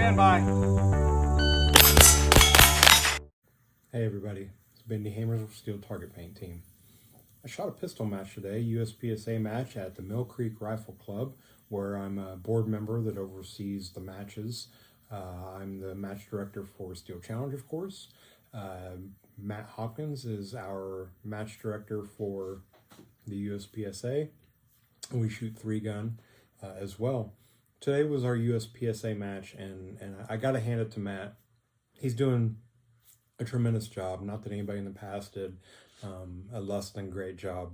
Stand by. Hey everybody, it's Bendy Hammers Steel Target Paint Team. I shot a pistol match today, USPSA match at the Mill Creek Rifle Club, where I'm a board member that oversees the matches. I'm the match director for Steel Challenge, of course. Matt Hopkins is our match director for the USPSA. We shoot 3-gun as well. Today was our USPSA match, and I got to hand it to Matt. He's doing a tremendous job. Not that anybody in the past did a less than great job,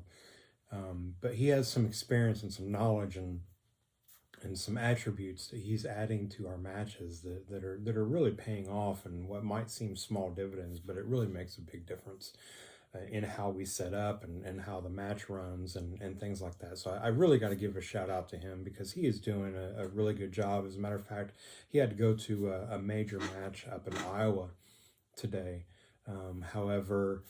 but he has some experience and some knowledge and some attributes that he's adding to our matches that are really paying off, and what might seem small dividends, but it really makes a big difference in how we set up and how the match runs and things like that. So I really got to give a shout out to him, because he is doing a really good job. As a matter of fact, he had to go to a major match up in Iowa today. However,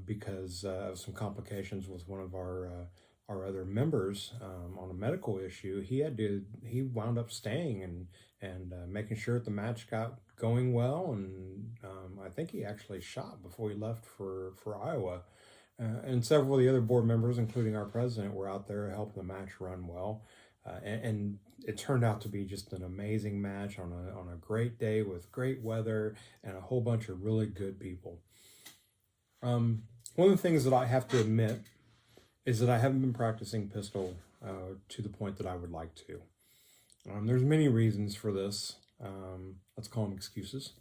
because of some complications with one of our other members on a medical issue, he wound up staying and making sure that the match got going well, and I think he actually shot before he left for Iowa. And several of the other board members, including our president, were out there helping the match run well. And it turned out to be just an amazing match on a great day with great weather and a whole bunch of really good people. One of the things that I have to admit is that I haven't been practicing pistol to the point that I would like to. There's many reasons for this. Let's call them excuses.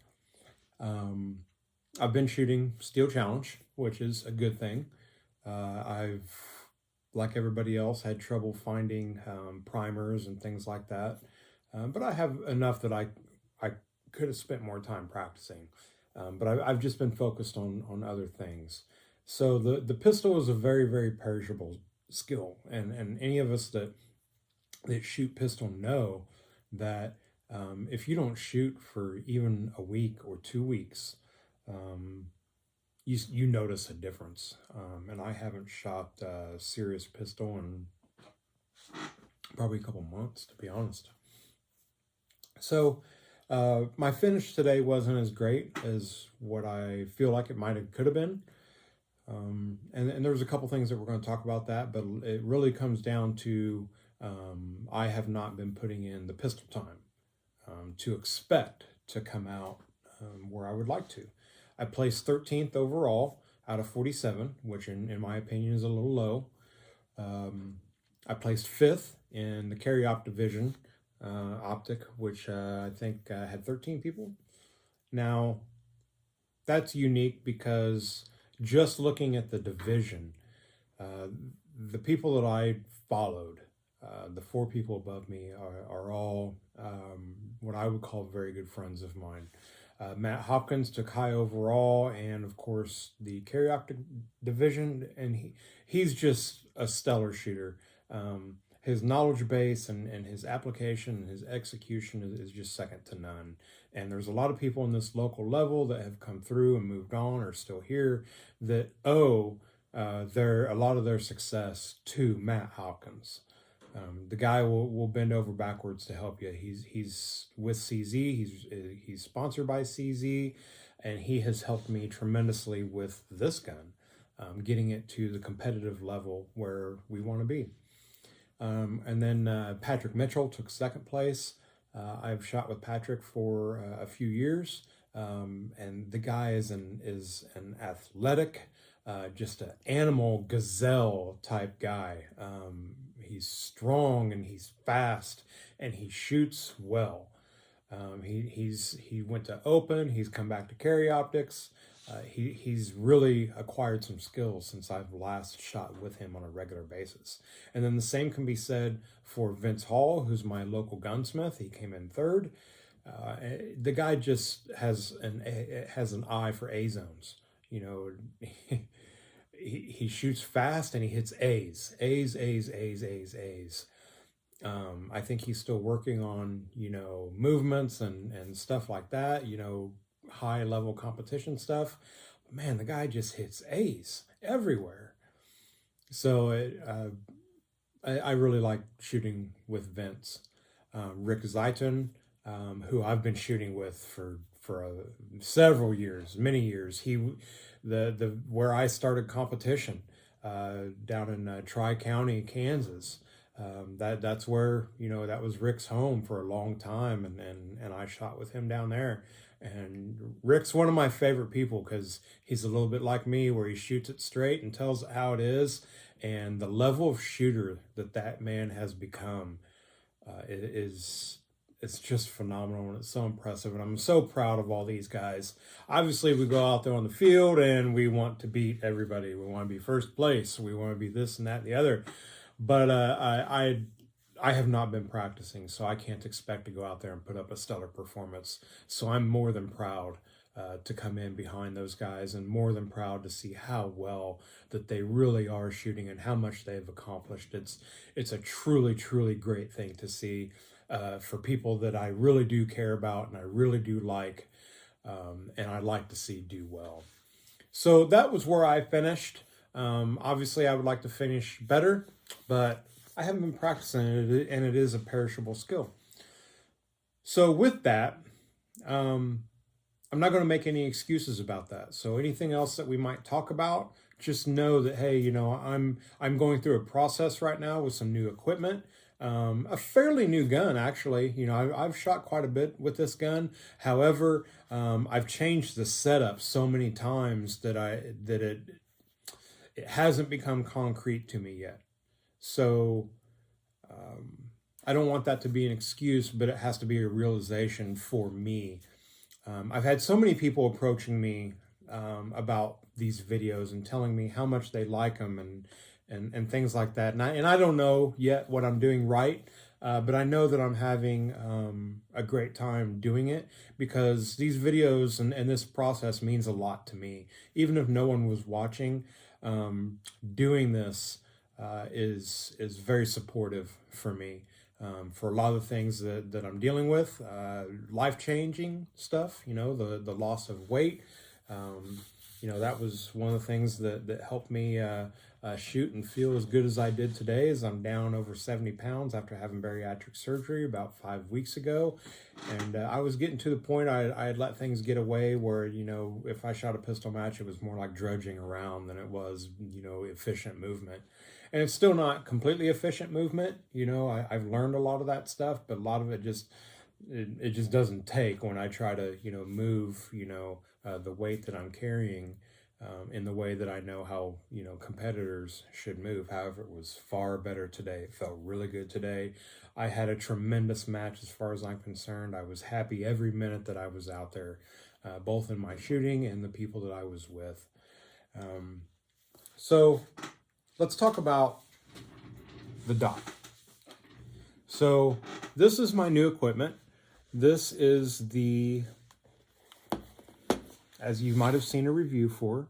I've been shooting Steel Challenge, which is a good thing. I've, like everybody else, had trouble finding primers and things like that. But I have enough that I could have spent more time practicing. But I've just been focused on other things. So the pistol is a very, very perishable skill. And any of us that shoot pistol know that if you don't shoot for even a week or 2 weeks, you notice a difference. And I haven't shot serious pistol in probably a couple months, to be honest. So my finish today wasn't as great as what I feel like it could have been. And there's a couple things that we're going to talk about that, but it really comes down to I have not been putting in the pistol time to expect to come out where I would like to. I placed 13th overall out of 47, which in my opinion is a little low. I placed 5th in the carry op division, optic, which I think had 13 people. Now, that's unique because just looking at the division, the people that I followed, the 4 people above me are all what I would call very good friends of mine. Matt Hopkins took high overall, and of course the carry optic division, and he's just a stellar shooter. His knowledge base and his application and his execution is just second to none. And there's a lot of people in this local level that have come through and moved on or are still here that owe a lot of their success to Matt Hopkins. The guy will bend over backwards to help you. He's with CZ. He's sponsored by CZ, and he has helped me tremendously with this gun, getting it to the competitive level where we want to be. And then Patrick Mitchell took 2nd place. I've shot with Patrick for a few years, and the guy is an athletic, just an animal gazelle type guy. He's strong and he's fast and he shoots well. He went to open. He's come back to carry optics. He's really acquired some skills since I've last shot with him on a regular basis. And then the same can be said for Vince Hall, who's my local gunsmith. He came in 3rd. The guy just has an eye for A zones. You know, he shoots fast and he hits A's. I think he's still working on, movements and stuff like that, high level competition stuff. But man, the guy just hits A's everywhere. So I really like shooting with Vince. Rick Zeiton who I've been shooting with for several years, many years. The where I started competition down in Tri-County, Kansas. That's where, that was Rick's home for a long time, and I shot with him down there. And Rick's one of my favorite people because he's a little bit like me, where he shoots it straight and tells it how it is. And the level of shooter that man has become it's just phenomenal, and it's so impressive. And I'm so proud of all these guys. Obviously, we go out there on the field and we want to beat everybody. We want to be first place. We want to be this and that and the other. But I have not been practicing, so I can't expect to go out there and put up a stellar performance. So I'm more than proud to come in behind those guys, and more than proud to see how well that they really are shooting and how much they've accomplished. It's a truly, truly great thing to see for people that I really do care about and I really do like, and I like to see do well. So that was where I finished. Obviously, I would like to finish better, but I haven't been practicing it, and it is a perishable skill. So with that, I'm not going to make any excuses about that. So anything else that we might talk about, just know that, hey, I'm going through a process right now with some new equipment. A fairly new gun, actually. I've shot quite a bit with this gun. However, I've changed the setup so many times that it hasn't become concrete to me yet. So I don't want that to be an excuse, but it has to be a realization for me. I've had so many people approaching me about these videos and telling me how much they like them and things like that. And I don't know yet what I'm doing right, but I know that I'm having a great time doing it, because these videos and this process means a lot to me. Even if no one was watching, doing this is very supportive for me. For a lot of things that I'm dealing with, life-changing stuff, the loss of weight. That was one of the things that helped me shoot and feel as good as I did today, as I'm down over 70 pounds after having bariatric surgery about 5 weeks ago. And I was getting to the point I had let things get away where, if I shot a pistol match, it was more like drudging around than it was, efficient movement. And it's still not completely efficient movement. I've learned a lot of that stuff, but a lot of it it just doesn't take when I try to, move, the weight that I'm carrying in the way that I know how, competitors should move. However, it was far better today. It felt really good today. I had a tremendous match as far as I'm concerned. I was happy every minute that I was out there, both in my shooting and the people that I was with. So let's talk about the dot. So this is my new equipment. This is as you might have seen a review for,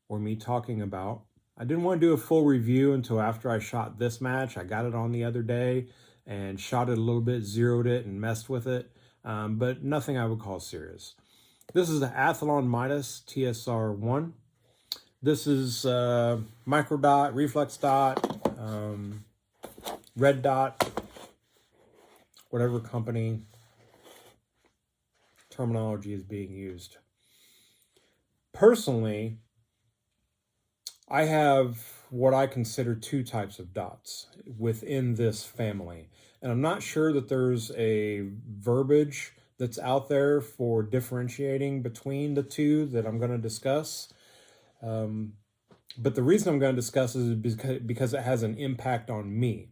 or me talking about. I didn't want to do a full review until after I shot this match. I got it on the other day and shot it a little bit, zeroed it and messed with it, but nothing I would call serious. This is the Athlon Midas TRS-1. This is micro dot, reflex dot, red dot, whatever company terminology is being used. Personally, I have what I consider two types of dots within this family. And I'm not sure that there's a verbiage that's out there for differentiating between the two that I'm going to discuss. But the reason I'm going to discuss is because it has an impact on me.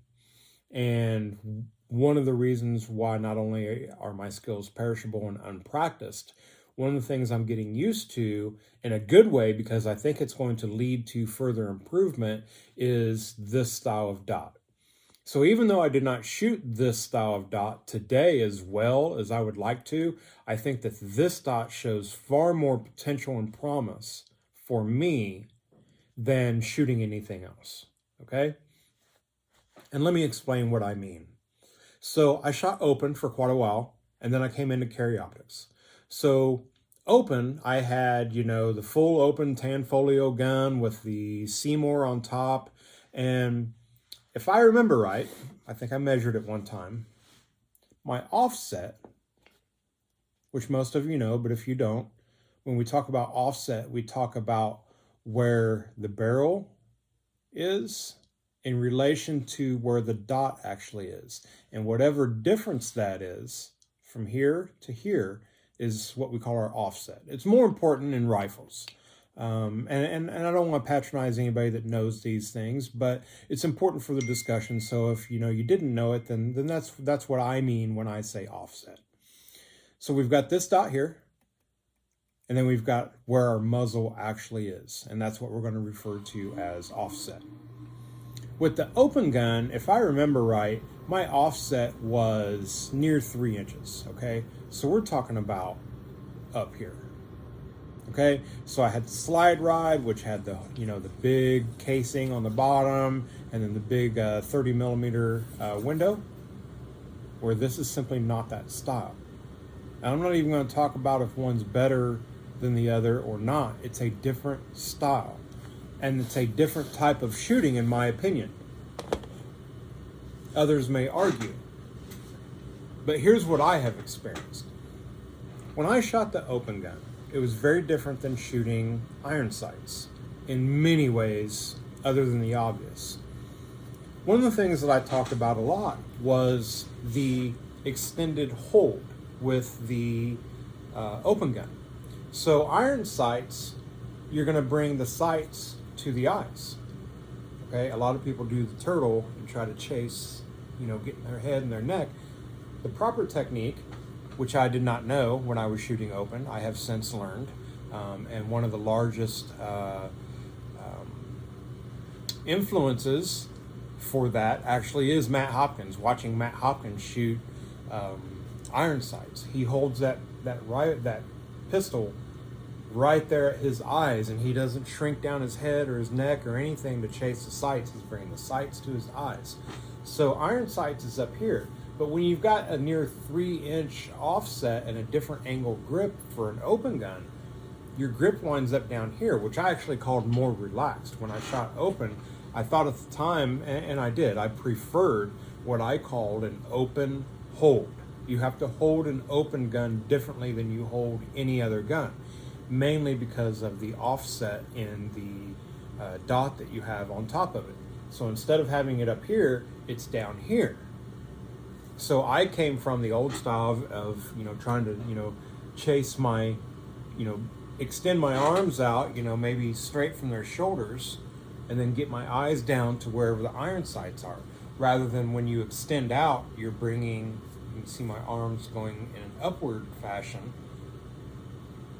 And one of the reasons why not only are my skills perishable and unpracticed, one of the things I'm getting used to in a good way, because I think it's going to lead to further improvement, is this style of dot. So even though I did not shoot this style of dot today as well as I would like to, I think that this dot shows far more potential and promise for me than shooting anything else, okay? And let me explain what I mean. So I shot open for quite a while, and then I came into carry optics. So open, I had, the full open Tanfolio gun with the Seymour on top. And if I remember right, I think I measured it one time, my offset, which most of you know, but if you don't, when we talk about offset, we talk about where the barrel is in relation to where the dot actually is. And whatever difference that is from here to here is what we call our offset. It's more important in rifles. And I don't want to patronize anybody that knows these things, but it's important for the discussion. So if you didn't know it, then that's what I mean when I say offset. So we've got this dot here, and then we've got where our muzzle actually is, and that's what we're going to refer to as offset. With the open gun, if I remember right, my offset was near 3 inches, okay? So we're talking about up here, okay? So I had the slide ride, which had the big casing on the bottom, and then the big 30 millimeter window, where this is simply not that style. And I'm not even going to talk about if one's better than the other or not. It's a different style. And it's a different type of shooting, in my opinion. Others may argue. But here's what I have experienced. When I shot the open gun, it was very different than shooting iron sights in many ways, other than the obvious. One of the things that I talked about a lot was the extended hold with the open gun. So iron sights, you're going to bring the sights to the eyes. Okay, a lot of people do the turtle and try to chase, get in their head and their neck. The proper technique, which I did not know when I was shooting open, I have since learned, and one of the largest influences for that actually is Matt Hopkins. Watching Matt Hopkins shoot iron sights, he holds that pistol right there at his eyes, and he doesn't shrink down his head or his neck or anything to chase the sights. He's bringing the sights to his eyes. So iron sights is up here, but when you've got a near 3-inch offset and a different angle grip for an open gun, your grip winds up down here, which I actually called more relaxed. When I shot open, I thought at the time, and I did, I preferred what I called an open hold. You have to hold an open gun differently than you hold any other gun, mainly because of the offset in the dot that you have on top of it. So instead of having it up here, it's down here. So I came from the old style of trying to chase my extend my arms out maybe straight from their shoulders, and then get my eyes down to wherever the iron sights are, rather than when you extend out, you're bringing, you can see my arms going in an upward fashion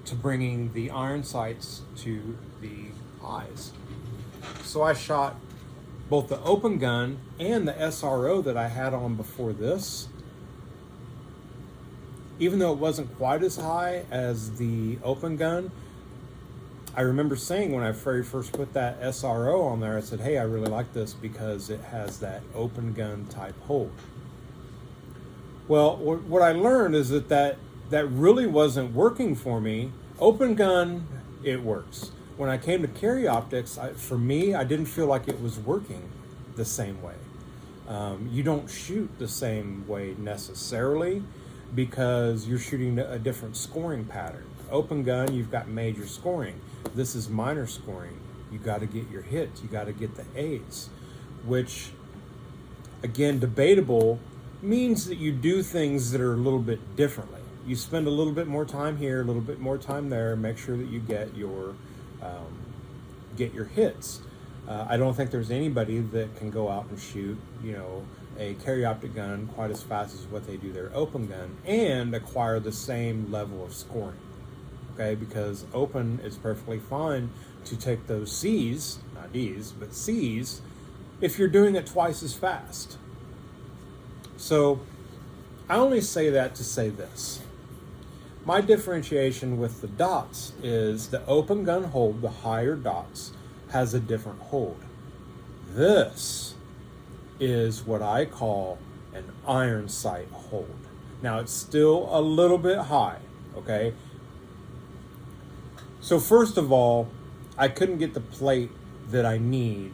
to bringing the iron sights to the eyes. So I shot both the open gun and the SRO that I had on before this. Even though it wasn't quite as high as the open gun, I remember saying when I very first put that SRO on there, I said, hey, I really like this because it has that open gun type hold. Well, what I learned is that really wasn't working for me. Open gun, it works. When I came to carry optics, for me, I didn't feel like it was working the same way. You don't shoot the same way necessarily because you're shooting a different scoring pattern. Open gun, you've got major scoring. This is minor scoring. You got to get your hits. You got to get the A's, which, again, debatable, means that you do things that are a little bit differently. You spend a little bit more time here, a little bit more time there, make sure that you get your hits. I don't think there's anybody that can go out and shoot, a carry optic gun quite as fast as what they do their open gun and acquire the same level of scoring. Okay, because open is perfectly fine to take those C's, not D's, but C's, if you're doing it twice as fast. So I only say that to say this. My differentiation with the dots is the open gun hold, the higher dots, has a different hold. This is what I call an iron sight hold. Now it's still a little bit high, okay? So first of all, I couldn't get the plate that I need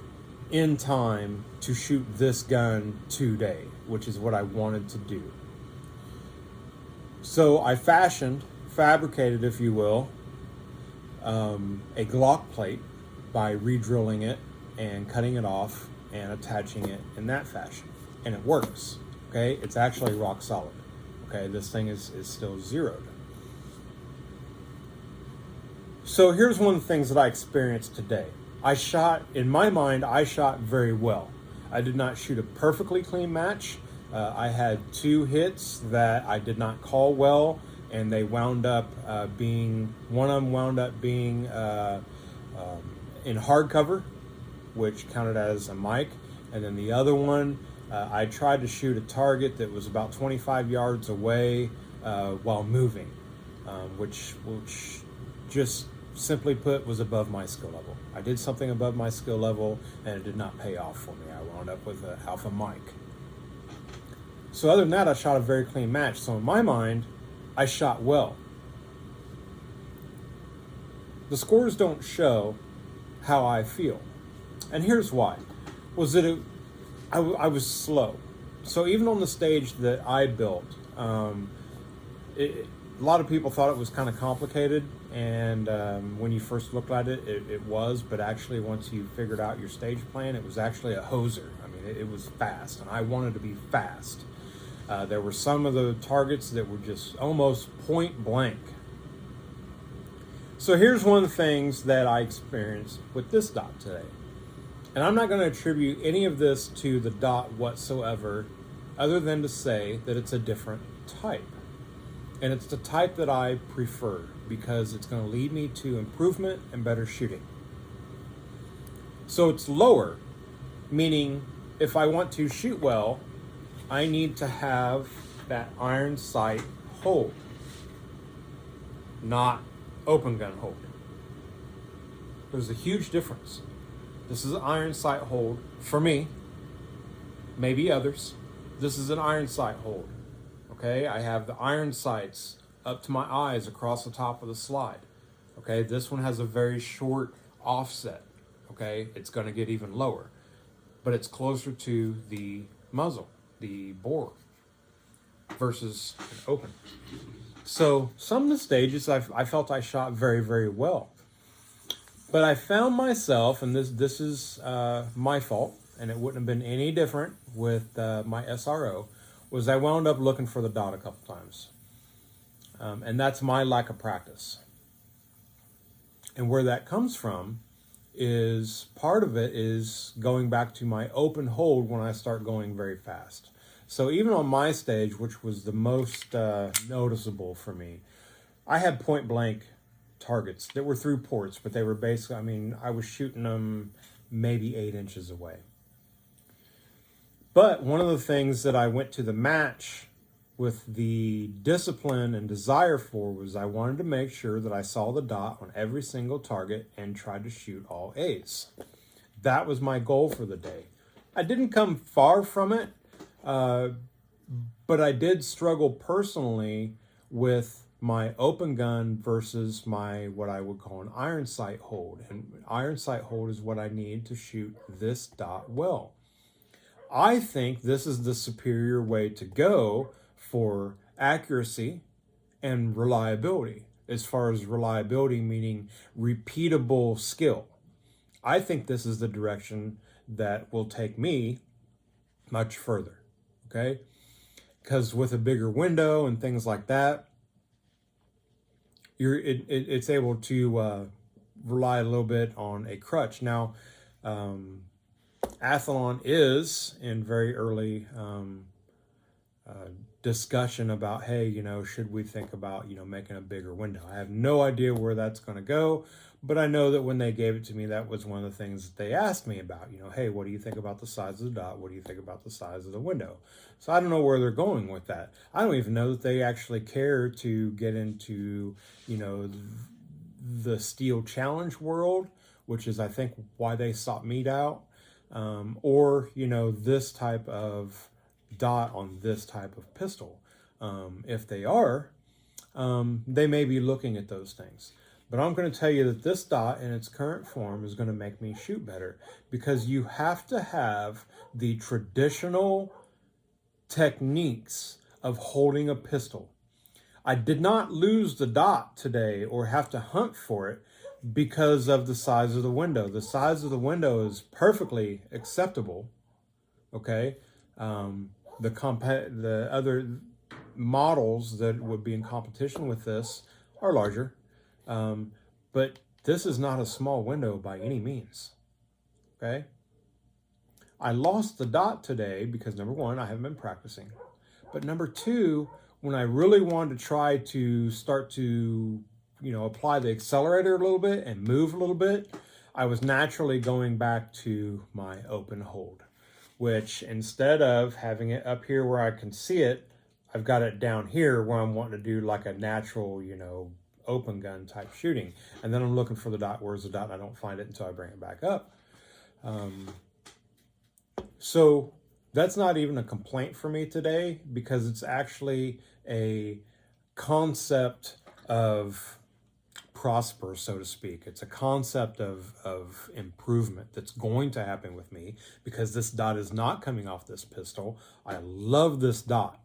in time to shoot this gun today, which is what I wanted to do. So I fabricated, if you will, a Glock plate by re-drilling it and cutting it off and attaching it in that fashion. And it works, okay? It's actually rock solid, okay? This thing is still zeroed. So here's one of the things that I experienced today. In my mind, I shot very well. I did not shoot a perfectly clean match. I had 2 hits that I did not call well, and they wound up one of them wound up being in hardcover, which counted as a mic, and then the other one, I tried to shoot a target that was about 25 yards away while moving, which just simply put was above my skill level. I did something above my skill level, and it did not pay off for me. I wound up with an alpha mic. So other than that, I shot a very clean match. So in my mind, I shot well. The scores don't show how I feel. And here's why. Was that I was slow. So even on the stage that I built, a lot of people thought it was kind of complicated. And when you first looked at it, it was. But actually, once you figured out your stage plan, it was actually a hoser. I mean, it was fast. And I wanted to be fast. There were some of the targets that were just almost point blank. So here's one of the things that I experienced with this dot today. And I'm not going to attribute any of this to the dot whatsoever, other than to say that it's a different type. And it's the type that I prefer because it's going to lead me to improvement and better shooting. So it's lower, meaning if I want to shoot well, I need to have that iron sight hold, not open gun hold. There's a huge difference. This is an iron sight hold for me, maybe others. This is an iron sight hold, okay? I have the iron sights up to my eyes across the top of the slide, okay? This one has a very short offset, okay? It's gonna get even lower, but it's closer to the muzzle, the bore, versus an open. So some of the stages I felt I shot very, very well. But I found myself, and this is my fault, and it wouldn't have been any different with my SRO, was I wound up looking for the dot a couple times. And that's my lack of practice. And where that comes from is part of it is going back to my open hold when I start going very fast. So even on my stage, which was the most noticeable for me, I had point blank targets that were through ports, but they were basically, I mean, I was shooting them maybe 8 inches away. But one of the things that I went to the match with the discipline and desire for was I wanted to make sure that I saw the dot on every single target and tried to shoot all A's. That was my goal for the day. I didn't come far from it, but I did struggle personally with my open gun versus my what I would call an iron sight hold. And iron sight hold is what I need to shoot this dot well. I think this is the superior way to go for accuracy and reliability. As far as reliability, meaning repeatable skill. I think this is the direction that will take me much further, okay? Because with a bigger window and things like that, it's able to rely a little bit on a crutch. Now, Athlon is in very early discussion about, hey, you know, should we think about, you know, making a bigger window? I have no idea where that's going to go, but I know that when they gave it to me, that was one of the things that they asked me about. You know, hey, what do you think about the size of the dot? What do you think about the size of the window? So I don't know where they're going with that. I don't even know that they actually care to get into, you know, the steel challenge world, which is, I think, why they sought me out, or, you know, this type of dot on this type of pistol. If they are, they may be looking at those things. But I'm going to tell you that this dot in its current form is going to make me shoot better, because you have to have the traditional techniques of holding a pistol. I did not lose the dot today or have to hunt for it because of the size of the window. The size of the window is perfectly acceptable, okay? The other models that would be in competition with this are larger, but this is not a small window by any means, okay? I lost the dot today because number one, I haven't been practicing, but number two, when I really wanted to try to start to, apply the accelerator a little bit and move a little bit, I was naturally going back to my open hold, which instead of having it up here where I can see it, I've got it down here where I'm wanting to do like a natural, open gun type shooting. And then I'm looking for the dot. Where's the dot? And I don't find it until I bring it back up. So that's not even a complaint for me today, because it's actually a concept of prosper, so to speak. It's a concept of improvement that's going to happen with me, because this dot is not coming off this pistol. I love this dot.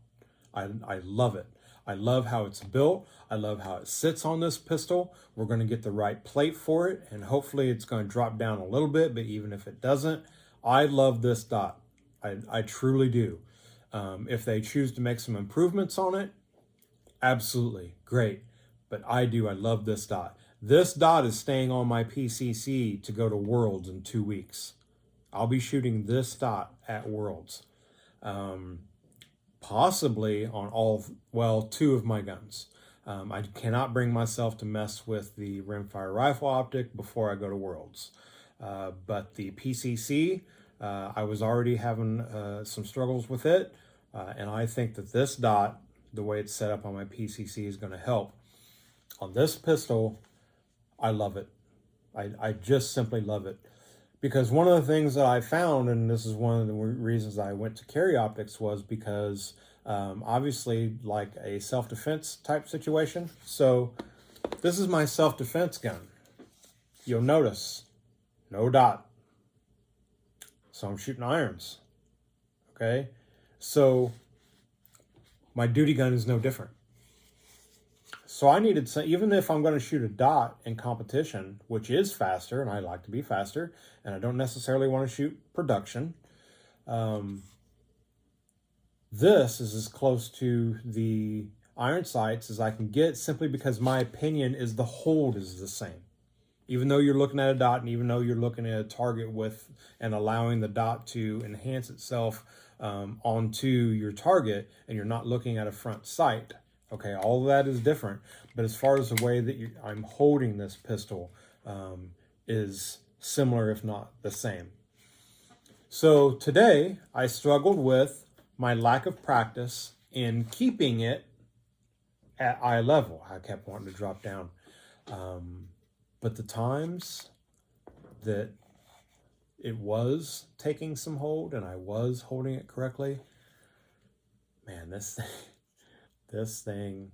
I love it. I love how it's built. I love how it sits on this pistol. We're going to get the right plate for it, and hopefully it's going to drop down a little bit, but even if it doesn't, I love this dot. I truly do. If they choose to make some improvements on it, absolutely, great. But I love this dot. This dot is staying on my PCC to go to Worlds in 2 weeks. I'll be shooting this dot at Worlds. Possibly on two of my guns. I cannot bring myself to mess with the rimfire rifle optic before I go to Worlds. But the PCC, I was already having some struggles with it. And I think that this dot, the way it's set up on my PCC, is going to help. On this pistol, I love it. I just simply love it. Because one of the things that I found, and this is one of the reasons I went to carry optics, was because obviously like a self-defense type situation. So this is my self-defense gun. You'll notice no dot. So I'm shooting irons. Okay. So my duty gun is no different. So I needed some, even if I'm going to shoot a dot in competition, which is faster, and I like to be faster, and I don't necessarily want to shoot production, this is as close to the iron sights as I can get, simply because my opinion is the hold is the same. Even though you're looking at a dot, and even though you're looking at a target with and allowing the dot to enhance itself onto your target, and you're not looking at a front sight. Okay, all of that is different, but as far as the way that I'm holding this pistol is similar, if not the same. So today, I struggled with my lack of practice in keeping it at eye level. I kept wanting to drop down. But the times that it was taking some hold and I was holding it correctly, man, this thing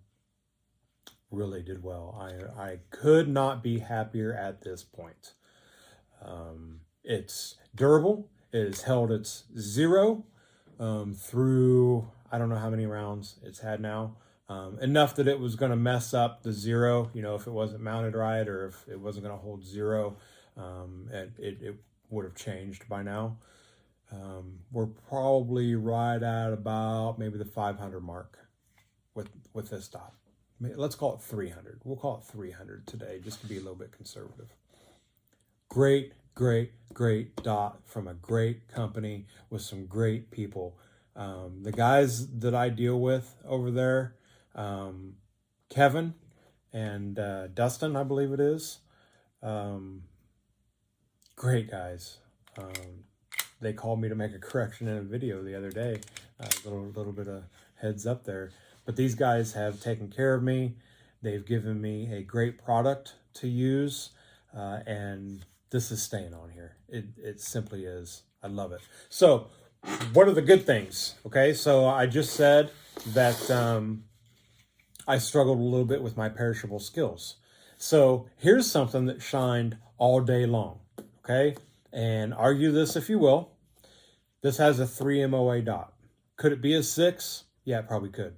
really did well. I could not be happier at this point. It's durable. It has held its zero through, I don't know how many rounds it's had now. Enough that it was going to mess up the zero, if it wasn't mounted right, or if it wasn't going to hold zero, it would have changed by now. We're probably right at about maybe the 500 mark with this dot. Let's call it 300. We'll call it 300 today, just to be a little bit conservative. Great dot from a great company with some great people. The guys that I deal with over there, Kevin and Dustin, I believe it is, great guys. They called me to make a correction in a video the other day. A little bit of heads up there. But these guys have taken care of me. They've given me a great product to use, and this is staying on here. It simply is. I love it. So what are the good things? Okay, so I just said that I struggled a little bit with my perishable skills. So here's something that shined all day long, okay? And argue this if you will. This has a 3 MOA dot. Could it be a 6? Yeah, it probably could.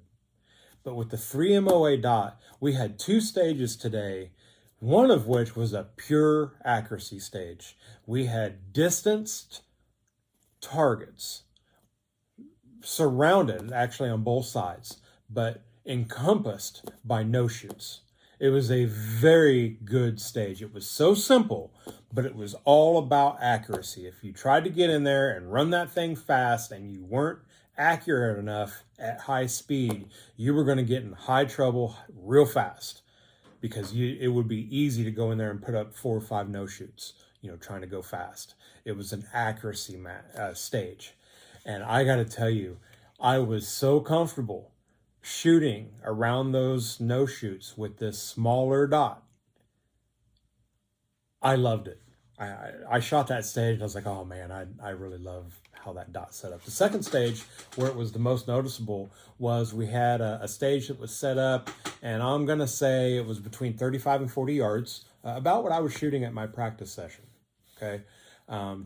But with the 3 MOA dot, we had 2 stages today, one of which was a pure accuracy stage. We had distanced targets surrounded actually on both sides, but encompassed by no-shoots. It was a very good stage. It was so simple, but it was all about accuracy. If you tried to get in there and run that thing fast and you weren't accurate enough at high speed, you were going to get in high trouble real fast, because it would be easy to go in there and put up 4 or 5 no-shoots, trying to go fast. It was an accuracy stage. And I got to tell you, I was so comfortable shooting around those no-shoots with this smaller dot. I loved it. I shot that stage and I was like, oh man, I really love how that dot set up. The second stage, where it was the most noticeable, was we had a stage that was set up, and I'm going to say it was between 35 and 40 yards, about what I was shooting at my practice session, okay?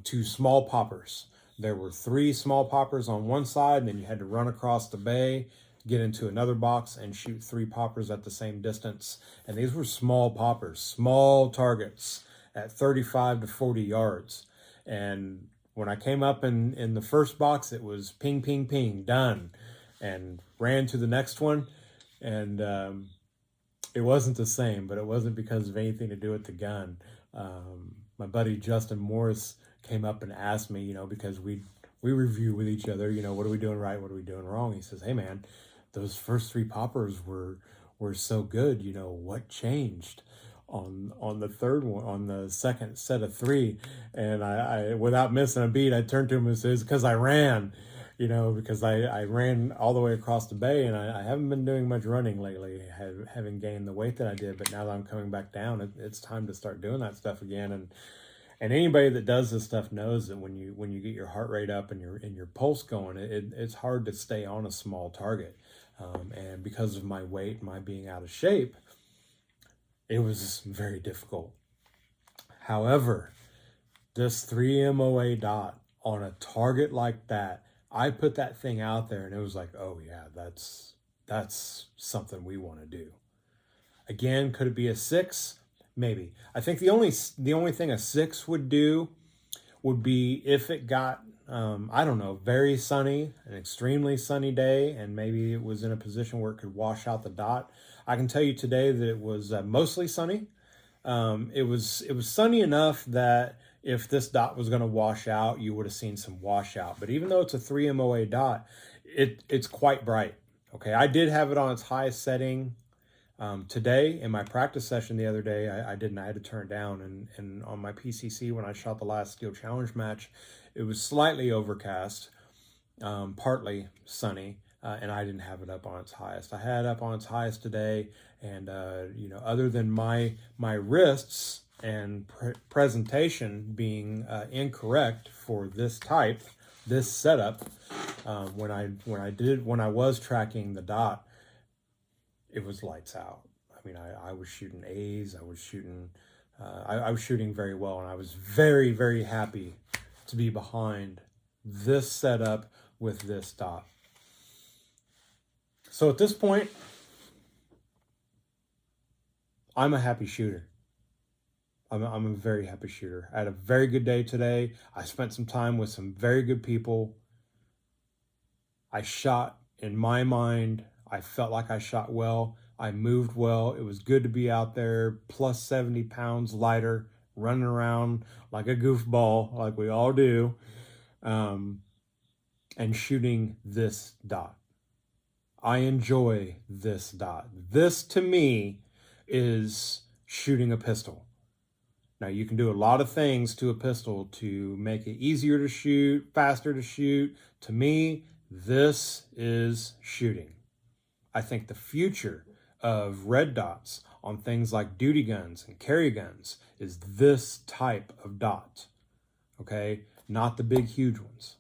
2 small poppers. There were 3 small poppers on one side, and then you had to run across the bay, get into another box, and shoot 3 poppers at the same distance. And these were small poppers, small targets at 35 to 40 yards. And when I came up in the first box, it was ping, ping, ping, done. And ran to the next one, and it wasn't the same, but it wasn't because of anything to do with the gun. My buddy Justin Morris came up and asked me, because we review with each other, what are we doing right, what are we doing wrong? He says, hey man, those first 3 poppers were so good, what changed on the third one, on the second set of 3? And I without missing a beat, I turned to him and says, because I ran, because I ran all the way across the bay, and I haven't been doing much running lately, having gained the weight that I did. But now that I'm coming back down, it's time to start doing that stuff again. And anybody that does this stuff knows that when you get your heart rate up and your pulse going, it's hard to stay on a small target. And because of my weight, my being out of shape, it was very difficult. However, this 3 MOA dot on a target like that, I put that thing out there and it was like, oh yeah, that's something we want to do. Again, could it be a 6? Maybe. I think the only thing a 6 would do would be if it got, I don't know, very sunny, an extremely sunny day, and maybe it was in a position where it could wash out the dot. I can tell you today that it was mostly sunny. It was sunny enough that if this dot was going to wash out, you would have seen some washout. But even though it's a 3 MOA dot, it's quite bright. Okay, I did have it on its highest setting. Today, in my practice session the other day, I didn't. I had to turn it down. And on my PCC, when I shot the last Steel Challenge match, it was slightly overcast, partly sunny, and I didn't have it up on its highest. I had it up on its highest today, and other than my wrists and presentation being incorrect for this setup, when I was tracking the dot, it was lights out. I mean, I was shooting A's. I was shooting very well, and I was very, very happy to be behind this setup with this dot. So at this point, I'm a happy shooter. I'm a very happy shooter. I had a very good day today. I spent some time with some very good people. I shot, in my mind, I felt like I shot well. I moved well. It was good to be out there, plus 70 pounds lighter, running around like a goofball, like we all do, and shooting this dot. I enjoy this dot. This, to me, is shooting a pistol. Now, you can do a lot of things to a pistol to make it easier to shoot, faster to shoot. To me, this is shooting. I think the future of red dots on things like duty guns and carry guns is this type of dot, okay? Not the big, huge ones.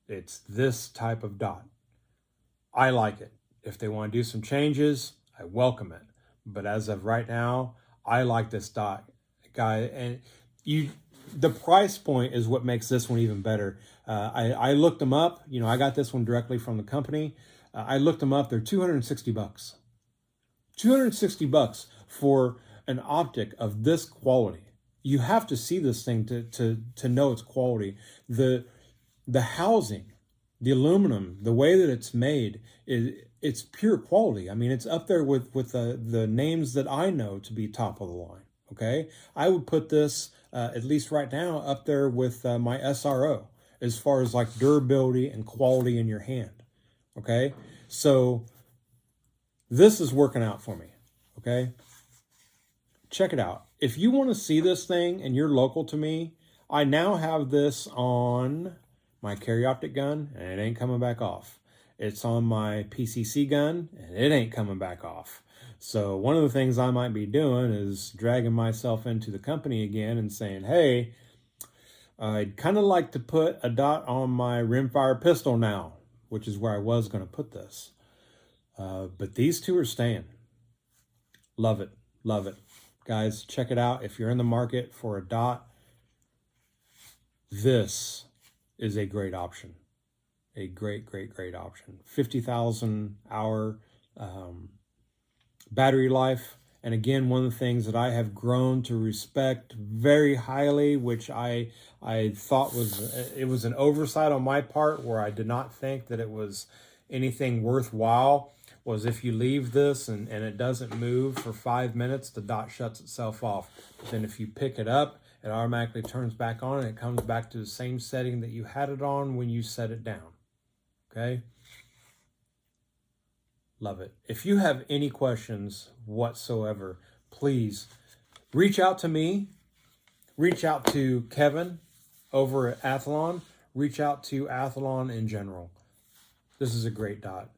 It's this type of dot. I like it. If they want to do some changes, I welcome it. But as of right now, I like this dot, guy. And the price point is what makes this one even better. I looked them up. I got this one directly from the company. I looked them up. They're 260 bucks. 260 bucks for an optic of this quality. You have to see this thing to know its quality. The housing, the aluminum, the way that it's made, it's pure quality. I mean, it's up there with the names that I know to be top of the line. Okay, I would put this at least right now up there with my SRO as far as like durability and quality in your hand. Okay, so this is working out for me. Okay, check it out. If you want to see this thing and you're local to me, I now have this on my carry optic gun and it ain't coming back off. It's on my PCC gun and it ain't coming back off. So one of the things I might be doing is dragging myself into the company again and saying, hey, I'd kind of like to put a dot on my rimfire pistol now, which is where I was going to put this. But these two are staying. Love it. Love it. Guys, check it out. If you're in the market for a dot, this is a great option. A great option. 50,000 hour battery life. And again, one of the things that I have grown to respect very highly, which I thought was an oversight on my part, where I did not think that it was anything worthwhile, was if you leave this and it doesn't move for 5 minutes, the dot shuts itself off. But then if you pick it up, it automatically turns back on and it comes back to the same setting that you had it on when you set it down. Okay? Love it. If you have any questions whatsoever, please reach out to me, reach out to Kevin over at Athlon, reach out to Athlon in general. This is a great dot.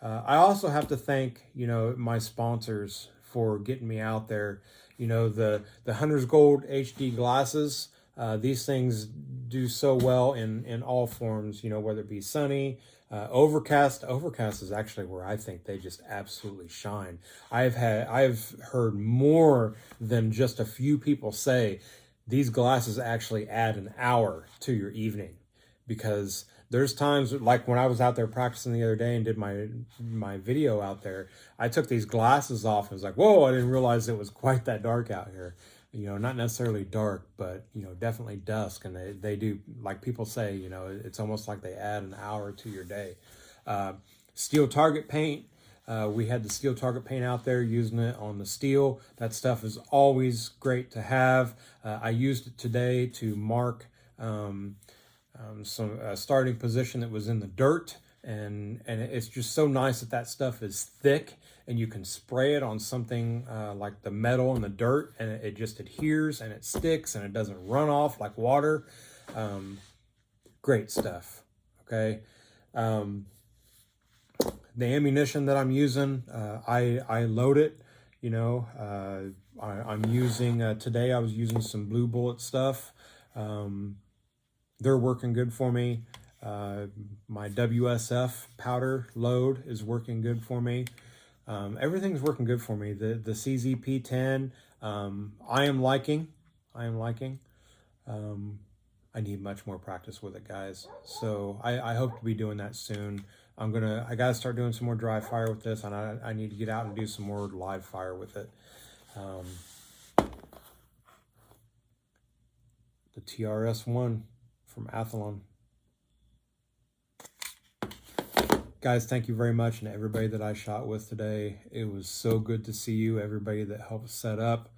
I also have to thank, my sponsors for getting me out there. The Hunter's Gold HD glasses, these things do so well in all forms, whether it be sunny, overcast. Overcast is actually where I think they just absolutely shine. I've heard more than just a few people say these glasses actually add an hour to your evening, because there's times like when I was out there practicing the other day and did my video out there, I took these glasses off and was like, whoa, I didn't realize it was quite that dark out here. Not necessarily dark, but, definitely dusk. And they do, like people say, it's almost like they add an hour to your day. Steel target paint. We had the steel target paint out there, using it on the steel. That stuff is always great to have. I used it today to mark some starting position that was in the dirt. And it's just so nice that stuff is thick and you can spray it on something like the metal and the dirt, and it just adheres and it sticks and it doesn't run off like water. Great stuff. Okay. The ammunition that I'm using, I load it, I'm using, today I was using some Blue Bullet stuff. They're working good for me. My WSF powder load is working good for me. Everything's working good for me. The CZ P10, I am liking. I need much more practice with it, guys. So I hope to be doing that soon. I gotta start doing some more dry fire with this, and I need to get out and do some more live fire with it. The TRS-1 from Athlon. Guys, thank you very much, and everybody that I shot with today. It was so good to see you. Everybody that helped set up,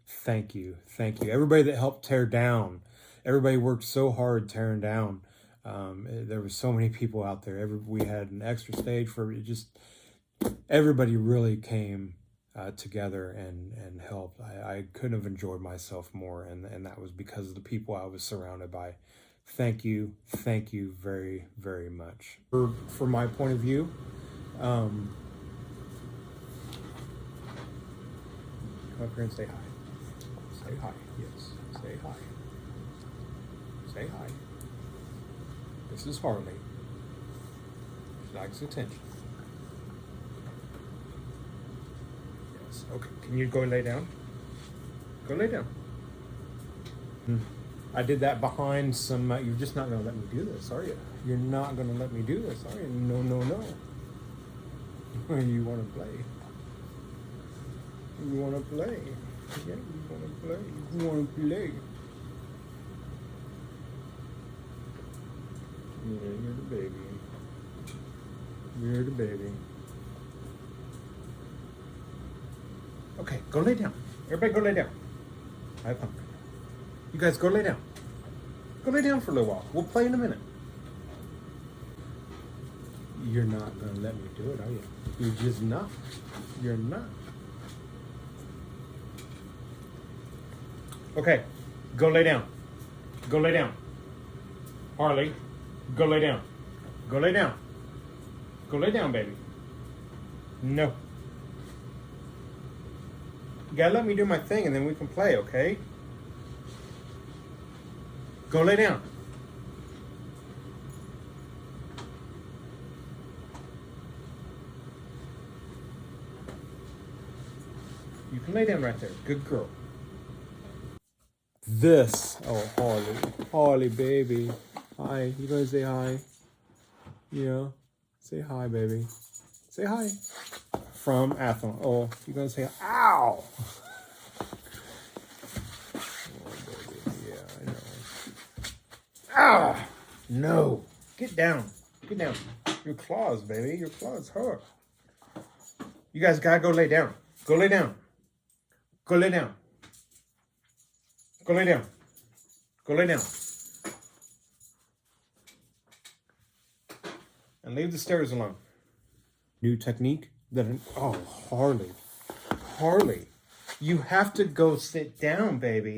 thank you. Everybody that helped tear down. Everybody worked so hard tearing down. There were so many people out there. We had an extra stage for it. Just everybody really came together and helped. I couldn't have enjoyed myself more, and that was because of the people I was surrounded by. Thank you very, very much. For my point of view, come up here and say hi. Say hi, yes, say hi. Say hi. This is Harley. She likes attention. Yes, okay, can you go lay down? Go lay down. I did that behind some, you're just not going to let me do this, are you? You're not going to let me do this, are you? No. You want to play? You want to play? Yeah, you want to play? You want to play? Yeah, you're the baby. You're the baby. Okay, go lay down. Everybody go lay down. I have hunger. You guys go lay down. Go lay down for a little while. We'll play in a minute. You're not going to let me do it, are you? You're just not. You're not. Okay, go lay down. Go lay down. Harley, go lay down. Go lay down. Go lay down, baby. No. You gotta let me do my thing and then we can play, okay? Go lay down. You can lay down right there. Good girl. Harley, baby. Hi, you gonna say hi? Yeah, say hi, baby. Say hi. From Athlon. Oh, you gonna say, ow! Oh, baby, yeah, I know. Ah! No, get down. Get down. Your claws, baby, your claws hurt. You guys gotta go lay down. Go lay down. Go lay down. Go lay down. Go lay down. And leave the stairs alone. New technique that, oh, Harley. You have to go sit down, baby.